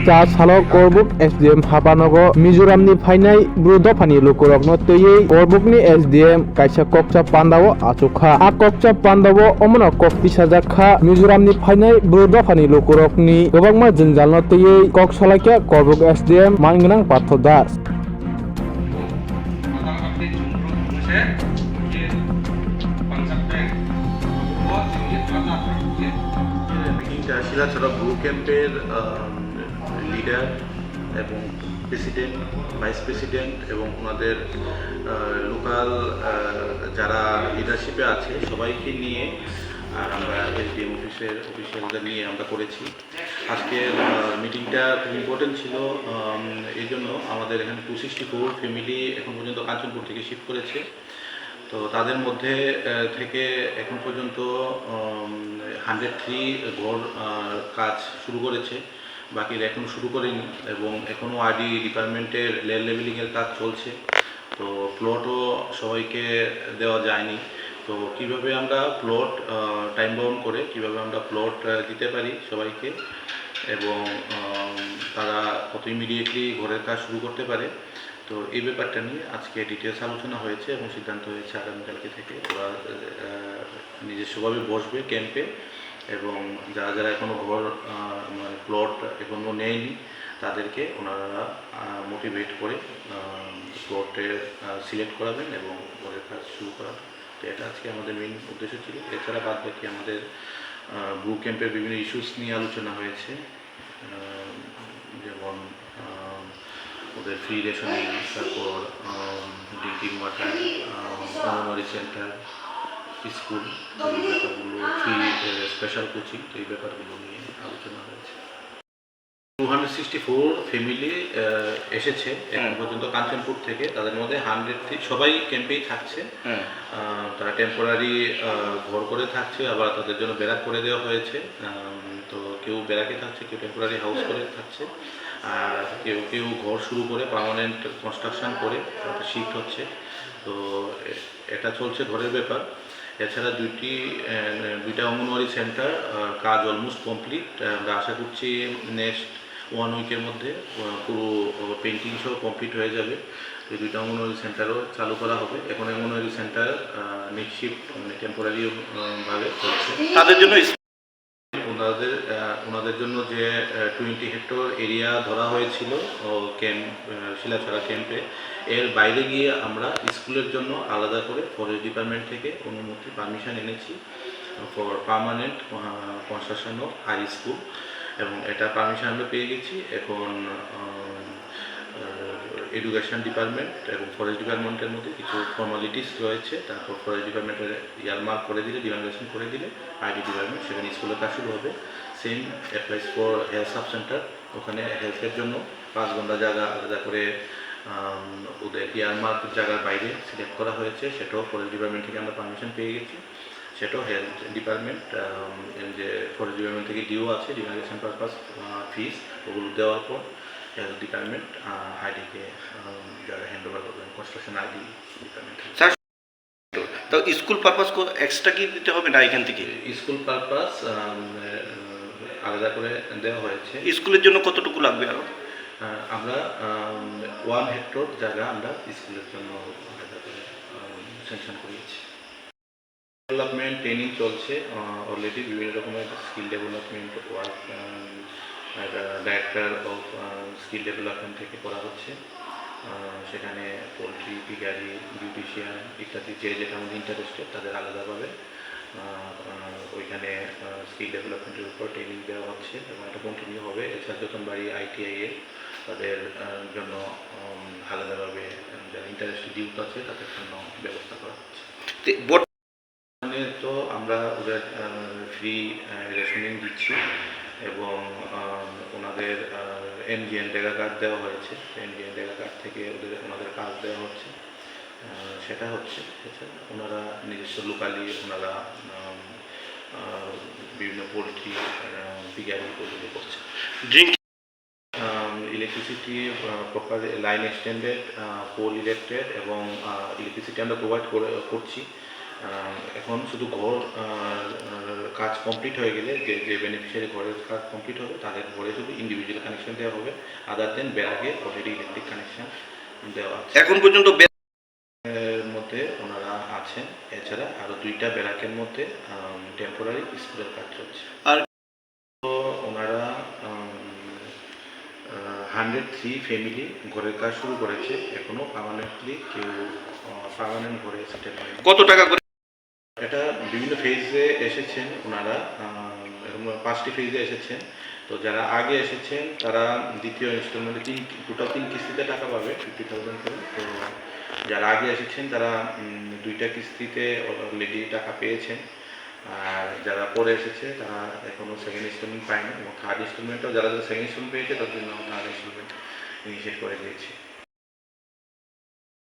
cha salok korbuk SDM Habanogo Mizoramni Phainai Dopha Lukurok no teyei korbukni SDM kaisa kokcha pandawo achukha a kokcha pandawo omona kokti sajakha Mizoramni Phainai Dopha Lukurokni gobangma Jwngjal no teyei kok salaikya korbuk SDM mangnang Partho Das শিলাচড়া blue ক্যাম্পের leader এবং president vice president এবং ওনাদের local যারা লিডারশিপে আছে সবাইকে নিয়ে আমরা এসডিএম অফিসিয়ালদের নিয়ে আমরা করেছি। আজকের মিটিংটা খুব ইম্পর্টেন্ট ছিল, এই জন্য আমাদের এখানে 264 ফ্যামিলি এখন পর্যন্ত কাঞ্চনপুর থেকে শিফট করেছে। তো তাদের মধ্যে থেকে এখন পর্যন্ত 103 ঘর কাজ শুরু করেছে, বাকিরা এখনও শুরু করেনি এবং এখনও আরডি ডিপার্টমেন্টের লেয়ার লেভেলিংয়ের কাজ চলছে। তো প্লটও সবাইকে দেওয়া যায়নি। তো কিভাবে আমরা প্লট টাইম বাউন্ড করে কিভাবে আমরা প্লট দিতে পারি সবাইকে এবং তারা কত ইমিডিয়েটলি ঘরের কাজ শুরু করতে পারে, তো এই ব্যাপারটা নিয়ে আজকে ডিটেলস আলোচনা হয়েছে এবং সিদ্ধান্ত হয়েছে আগামীকালকে থেকে ওরা নিজস্বভাবে বসবে ক্যাম্পে এবং যারা যারা এখনও ঘর মানে প্লট এখনও নেয়নি তাদেরকে ওনারা মোটিভেট করে প্লটে সিলেক্ট করাবেন এবং ঘরের কাজ শুরু করাবেন। তো এটা আজকে আমাদের মেইন উদ্দেশ্য ছিল। এছাড়া বাদ বাকি আমাদের ব্লু ক্যাম্পের বিভিন্ন ইস্যুস নিয়ে আলোচনা হয়েছে, যেমন ওদের ফ্রি রেশনিং, তারপর drinking water, anganwadi centre, school, এই ব্যাপারগুলো, ফ্রি স্পেশাল কোচিং, তো এই ব্যাপারগুলো নিয়ে আলোচনা হয়েছে। 264 ফ্যামিলি এসেছে এখন পর্যন্ত কাঞ্চনপুর থেকে, তাদের মধ্যে 103 সবাই ক্যাম্পেই থাকছে। তারা টেম্পোরারি ঘর করে থাকছে, আবার তাদের জন্য ব্যারাক করে দেওয়া হয়েছে। তো কেউ ব্যারাকে থাকছে, কেউ টেম্পোরারি হাউস করে থাকছে, আর কেউ কেউ ঘর শুরু করে পার্মানেন্ট কনস্ট্রাকশন করে শিফট হচ্ছে। তো এটা চলছে ঘরের ব্যাপার। এছাড়া দুইটা অঙ্গনওয়াড়ি সেন্টার কাজ অলমোস্ট কমপ্লিট। আমরা আশা করছি নেক্সট 1 উইকের মধ্যে পুরো পেন্টিং সহ কমপ্লিট হয়ে যাবে। এই দুইটা অঙ্গনওয়াড়ি সেন্টারও চালু করা হবে। এখন অঙ্গনওয়াড়ি সেন্টার নেক্সট শিফট মানে টেম্পোরারি ভাবে চলছে। তাদের জন্য ওনাদের জন্য যে 20 হেক্টর এরিয়া ধরা হয়েছিল ক্যাম্প শিলাছড়া ক্যাম্পে, এর বাইরে গিয়ে আমরা স্কুলের জন্য আলাদা করে ফরেস্ট ডিপার্টমেন্ট থেকে অনুমতি পারমিশন এনেছি for permanent construction of high school, এবং এটা পারমিশন আমরা পেয়ে গেছি। এখন এডুকেশন ডিপার্টমেন্ট এবং ফরেস্ট ডিপার্টমেন্টের মধ্যে কিছু ফর্মালিটিস রয়েছে, তারপর ফরেস্ট ডিপার্টমেন্টের ইয়ারমার্ক করে দিলে, ডিমার্কেশন করে দিলে আইডি ডিপার্টমেন্ট সেখানে স্কুলের কাজ শুরু হবে। Same applies for health sub centre, ওখানে হেলথের জন্য 5 ঘন্টা জায়গা আলাদা করে ওদের ইয়ারমার্ক জায়গার বাইরে সিলেক্ট করা হয়েছে, সেটাও ফরেস্ট ডিপার্টমেন্ট থেকে আমরা পারমিশন পেয়ে গেছি। সেটাও হেলথ ডিপার্টমেন্ট যে ফরেস্ট ডিপার্টমেন্ট থেকে ডিও আছে, ডিমার্কেশন পারপাস ফিস, ওগুলো দেওয়ার পর হেলথ ডিপার্টমেন্ট আইডিকে যারা হ্যান্ড ওভার করবেন, কনস্ট্রাকশন আইডি ডিপার্টমেন্ট। তো স্কুল পারপাস এক্সট্রা কি দিতে হবে না এখান থেকে? স্কুল পারপাস আলাদা করে দেওয়া হয়েছে। স্কুলের জন্য কতটুকু লাগবে আরও? আমরা 1 হেক্টর জায়গা আমরা স্কুলের জন্য আলাদা করে স্যাংশন করিয়েছি। ডেভেলপমেন্ট ট্রেনিং চলছে অলরেডি, বিভিন্ন রকমের skill development work director of skill development থেকে করা হচ্ছে। সেখানে পোলট্রি, পিগারি, বিউটিশিয়ান ইত্যাদি যে যেটা আমাদের ইন্টারেস্টেড তাদের আলাদাভাবে ওইখানে স্কিল ডেভেলপমেন্টের উপর ট্রেনিং দেওয়া হচ্ছে এবং এটা কন্টিনিউ হবে। এছাড়া যতনবাড়ি আইটিআইয়ে তাদের জন্য আলাদাভাবে যারা ইন্টারেস্টেড ইউথ আছে তাদের জন্য ব্যবস্থা করা হচ্ছে। তো আমরা ওদের ফ্রি রেশনিং দিচ্ছি এবং ওনাদের এনজিএন ডেগা কার্ড দেওয়া হয়েছে, এনজিএন ডেগা কার্ড থেকে ওনাদের কাজ দেওয়া হচ্ছে, সেটা হচ্ছে। এছাড়া ওনারা নিজস্ব লোকালি ওনারা বিভিন্ন পোলট্রি, পিগারি ওগুলো করছে। Electricity proper line extended, pole elected এবং ইলেকট্রিসিটি আমরা প্রোভাইড করছি। এখন শুধু ঘর কাজ কমপ্লিট হয়ে গেলে যে যে বেনিফিশিয়ারি ঘরের কাজ কমপ্লিট হবে তাদের ঘরে শুধু ইন্ডিভিজুয়াল কানেকশন দেওয়া হবে, আদার দেন ব্যারাকে অলরেডি ইলেকট্রিক কানেকশন দেওয়া আছে। এখন পর্যন্ত এর মধ্যে ওনারা আছেন, এছাড়া আরও 2টা ব্যারাকের মধ্যে টেম্পোরারি স্কুলের কাজ চলছে। আর তো ওনারা 103 ফ্যামিলি ঘরের কাজ শুরু করেছে, এখনও পার্মানেন্টলি কেউ পার্মানেন্ট ঘরে সেটেল হয়নি। কত টাকা করে? এটা বিভিন্ন ফেজে এসেছেন ওনারা, এরকম 5টি ফেজে এসেছেন। তো যারা আগে এসেছেন তারা দ্বিতীয় ইনস্টলমেন্টে টোটাল 3 কিস্তিতে টাকা পাবে 50,000 করে। তো যারা আগে এসেছেন তারা 2টা কিস্তিতে অলরেডি টাকা পেয়েছেন, আর যারা পরে এসেছে তারা এখনও সেকেন্ড ইনস্টলমেন্ট পায়নি, এবং থার্ড ইনস্টলমেন্টও যারা যারা সেকেন্ড ইনস্টলমেন্ট পেয়েছে তাদের জন্য থার্ড ইনস্টলমেন্ট ইনিশিয়েট করে দিয়েছে।